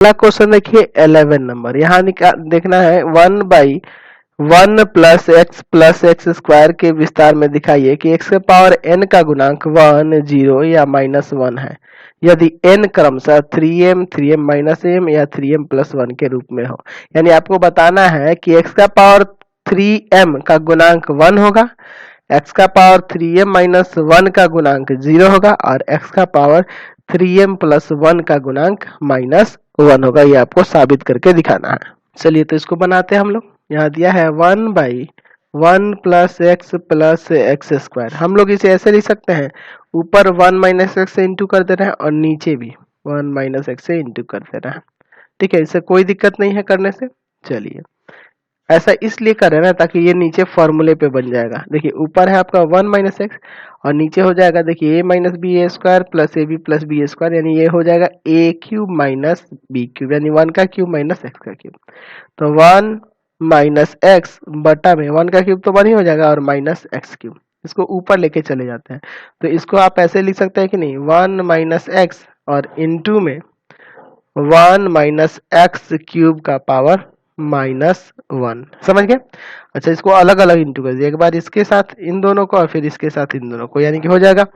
अगला क्वेश्चन देखिए 11 नंबर। यहाँ देखना है 1/1 प्लस एक्स स्क्वायर के विस्तार में दिखाइए कि एक्स के पावर n का गुणांक 1, 0 या -1 है यदि n क्रमशः 3m, 3m माइनस m या 3m प्लस 1 के रूप में हो। यानी आपको बताना है कि x का पावर 3m का गुणांक 1 होगा, x का पावर 3m माइनस 1 का गुणांक 0 होगा और x का पावर 3m प्लस 1 का गुणांक -1 होगा। ये आपको साबित करके दिखाना है। चलिए तो इसको बनाते हैं हम लोग। यहाँ दिया है 1/1 प्लस एक्स स्क्वायर। हम लोग इसे ऐसे लिख सकते हैं, ऊपर 1 माइनस एक्स से इंटू कर दे रहे हैं और नीचे भी 1 माइनस एक्स से इंटू कर दे रहे हैं। ठीक है, इससे कोई दिक्कत नहीं है करने से। चलिए ऐसा इसलिए कर रहे हैं ना ताकि ये नीचे फॉर्मूले पे बन जाएगा। देखिए ऊपर है आपका 1 माइनस एक्स और नीचे हो जाएगा देखिए a minus b a square plus a b plus b square, यानी ये हो जाएगा a cube minus b cube, यानी 1 का क्यूब माइनस एक्स का क्यूब। तो 1 माइनस एक्स बटा में 1 का क्यूब तो 1 ही हो जाएगा और माइनस एक्स क्यूब, इसको ऊपर लेके चले जाते हैं। तो इसको आप ऐसे लिख सकते हैं कि नहीं, 1 माइनस एक्स और इनटू में 1 माइनस एक्स क्यूब का पावर -1। समझ गए? अच्छा इसको अलग अलग इंटू कर दिया, एक बार इसके साथ इन दोनों को और फिर इसके साथ इन दोनों को, यानी कि हो जाएगा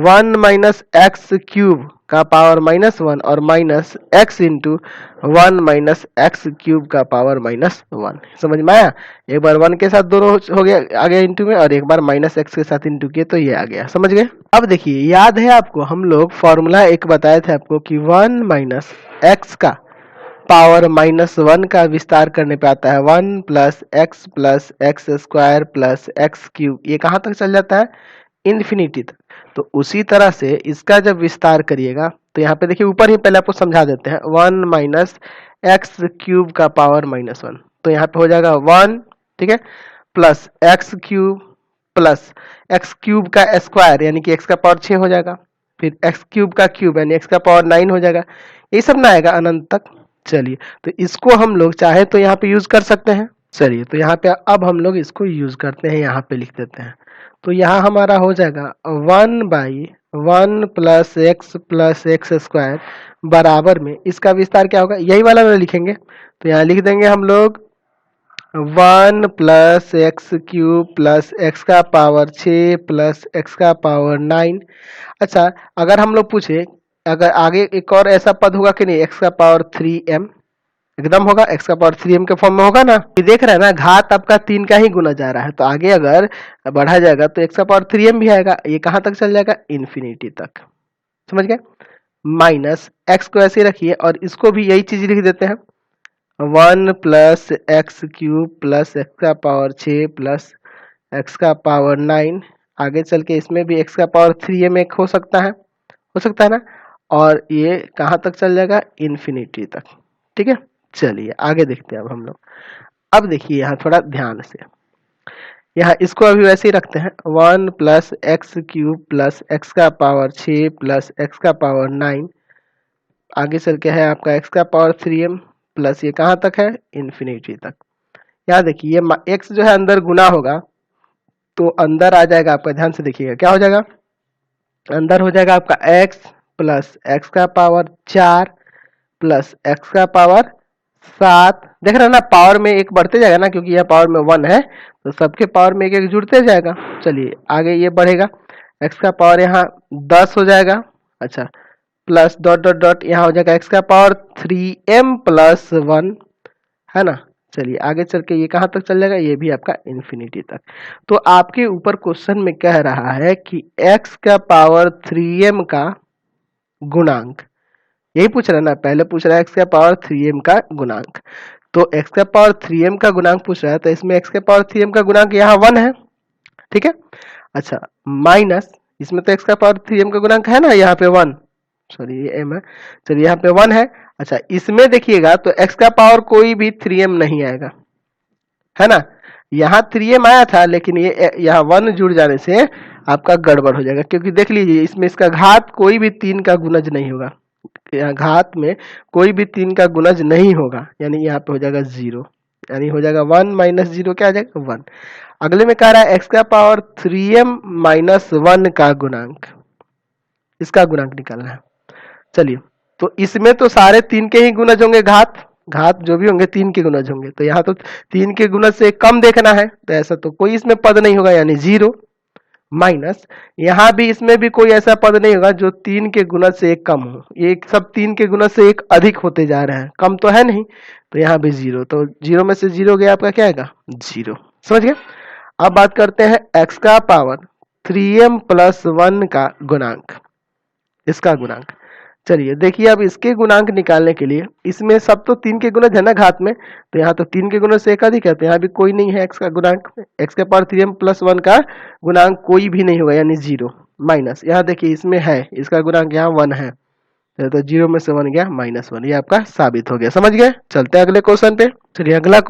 1 माइनस एक्स क्यूब का पावर -1 और minus x into 1 minus x cube का पावर -1। समझ में आया? एक बार 1 के साथ दोनों हो गया आ गया इंटू में और एक बार माइनस एक्स के साथ इंटू किए तो ये आ गया। समझ गए? अब देखिए याद है आपको हम लोग फॉर्मूला एक बताए थे आपको कि 1 माइनस एक्स का पावर -1 का विस्तार करने पे आता है 1 plus x square plus x cube. ये कहाँ तक चल जाता है? इन्फिनिटी तक। तो उसी तरह से इसका जब विस्तार करिएगा तो यहाँ पे देखिए ऊपर ही पहले आपको समझा देते हैं 1 माइनस एक्स क्यूब का पावर -1। तो यहाँ पे हो जाएगा 1, ठीक है, प्लस एक्स क्यूब का स्क्वायर यानी कि एक्स का पावर 6 हो जाएगा, फिर एक्स क्यूब का क्यूब यानी एक्स का पावर 9 हो जाएगा। ये सब ना आएगा अनंत तक। चलिए तो इसको हम लोग चाहे तो यहाँ पे यूज कर सकते हैं। चलिए तो यहाँ पे अब हम लोग इसको यूज करते हैं, यहाँ पे लिख देते हैं। तो यहाँ हमारा हो जाएगा 1/1 प्लस एक्स स्क्वायर बराबर में इसका विस्तार क्या होगा, यही वाला ना लिखेंगे तो यहाँ लिख देंगे हम लोग 1 plus x cube plus x का पावर 6 प्लस एक्स का पावर 9। अच्छा अगर हम लोग पूछे अगर आगे एक और ऐसा पद होगा कि नहीं, एक्स का पावर 3m, एकदम होगा, एक्स का पावर 3m के फॉर्म में होगा ना। ये देख रहे हैं ना, घात आपका 3 का ही गुना जा रहा है, तो आगे अगर बढ़ा जाएगा तो एक्स का पावर 3m भी आएगा। ये कहाँ तक चल जाएगा? इन्फिनिटी तक। समझ गए? माइनस एक्स को ऐसे रखिए और इसको भी यही चीज लिख देते हैं 1 plus x cube plus x का पावर 6 प्लस एक्स का पावर 9। आगे चल के इसमें भी एक्स का पावर 3m एक हो सकता है ना, और ये कहाँ तक चल जाएगा? इन्फिनिटी तक। ठीक है, चलिए आगे देखते हैं अब हम लोग। अब देखिए यहाँ थोड़ा ध्यान से, यहाँ इसको अभी वैसे ही रखते हैं 1 plus x cube plus x का पावर 6 प्लस एक्स का पावर 9। आगे चल के है आपका एक्स का पावर 3m प्लस ये कहाँ तक है? इन्फिनिटी तक। यहाँ देखिए ये एक्स जो है अंदर गुना होगा तो अंदर आ जाएगा आपका, ध्यान से देखिएगा क्या हो जाएगा, अंदर हो जाएगा आपका x प्लस एक्स का पावर 4 प्लस एक्स का पावर 7। देख रहे हैं ना, पावर में एक बढ़ते जाएगा ना, क्योंकि यह पावर में 1 है तो सबके पावर में एक एक जुड़ते जाएगा। चलिए आगे ये बढ़ेगा, एक्स का पावर यहाँ 10 हो जाएगा। अच्छा प्लस डॉट डॉट डॉट यहाँ हो जाएगा एक्स का पावर 3m प्लस 1, है ना। चलिए आगे चल के ये कहाँ तक चल जाएगा? ये भी आपका इन्फिनिटी तक। तो आपके ऊपर क्वेश्चन में कह रहा है कि x का पावर 3m का गुणांक, यही पूछ रहा है ना, पहले पूछ रहा है x का पावर 3m का गुणांक, तो x का पावर 3m का गुणांक पूछ रहा है तो इसमें x का पावर 3m का गुणांक यहाँ 1 है, ठीक है। अच्छा माइनस इसमें तो x का पावर 3m का गुणांक है ना यहाँ पे 1, सॉरी ये m है, चलिए यहाँ पे 1 है। अच्छा इसमें देखिएगा तो x का पावर कोई भी 3m नहीं आएगा, है ना। यहाँ 3m आया था लेकिन ये यहाँ 1 जुड़ जाने से आपका गड़बड़ हो जाएगा, क्योंकि देख लीजिए इसमें इसका घात कोई भी 3 का गुणज नहीं होगा, यहाँ घात में कोई भी 3 का गुणज नहीं होगा, यानी यहाँ पे हो जाएगा 0, यानी हो जाएगा 1 माइनस 0 क्या आ जाएगा? 1। अगले में कह रहा है x का पावर 3m माइनस 1 का गुणांक, इसका गुणांक निकालना है। चलिए तो इसमें तो सारे 3 के ही गुणज होंगे, घात जो भी होंगे 3 के गुणज होंगे, तो यहाँ तो 3 के गुणज से कम देखना है, तो ऐसा तो कोई इसमें पद नहीं होगा, यानी 0 माइनस यहाँ भी इसमें भी कोई ऐसा पद नहीं होगा जो 3 के गुणज से एक कम हो, ये सब 3 के गुणज से एक अधिक होते जा रहे हैं, कम तो है नहीं, तो यहाँ भी 0, तो 0 में से 0 गया आपका क्या आएगा 0। समझ गए। अब बात करते हैं x का पावर 3m प्लस 1 का गुणांक, इसका गुणांक। चलिए देखिए, अब इसके गुणांक निकालने के लिए इसमें सब तो 3 के गुणज है ना घात में, तो यहाँ तो 3 के गुणज से एक अधिक है, तो यहाँ भी कोई नहीं है x का गुणांक, x के पावर 3m प्लस 1 का गुणांक कोई भी नहीं होगा, यानी 0 माइनस यहाँ देखिए इसमें है, इसका गुणांक यहाँ 1 है, तो 0 में से 1 गया -1, ये आपका साबित हो गया। समझ गए। चलते हैं अगले क्वेश्चन पे। चलिए अगला